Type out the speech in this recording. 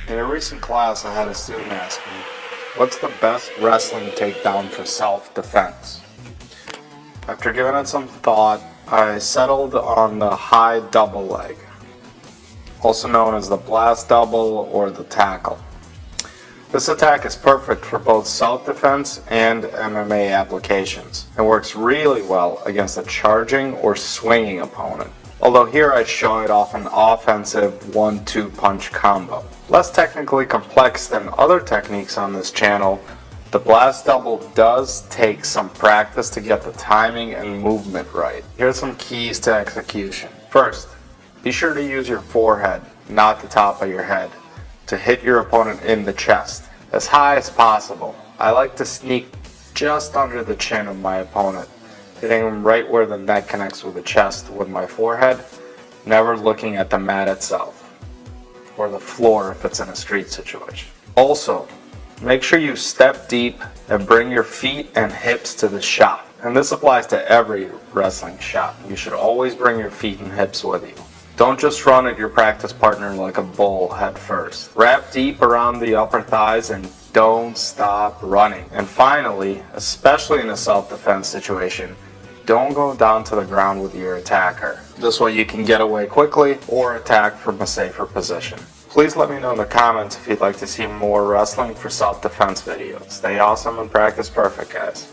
In a recent class, I had a student ask me, what's the best wrestling takedown for self-defense? After giving it some thought, I settled on the high double leg, also known as the blast double or the tackle. This attack is perfect for both self-defense and MMA applications, and works really well against a charging or swinging opponent. Although here I show it off an offensive 1-2 punch combo. Less technically complex than other techniques on this channel, the blast double does take some practice to get the timing and movement right. Here's some keys to execution. First, be sure to use your forehead, not the top of your head, to hit your opponent in the chest, as high as possible. I like to sneak just under the chin of my opponent, hitting him right where the neck connects with the chest with my forehead, never looking at the mat itself, or the floor if it's in a street situation. Also, make sure you step deep and bring your feet and hips to the shot. And this applies to every wrestling shot. You should always bring your feet and hips with you. Don't just run at your practice partner like a bull head first. Wrap deep around the upper thighs and don't stop running. And finally, especially in a self-defense situation, don't go down to the ground with your attacker. This way you can get away quickly or attack from a safer position. Please let me know in the comments if you'd like to see more wrestling for self-defense videos. Stay awesome and practice perfect, guys.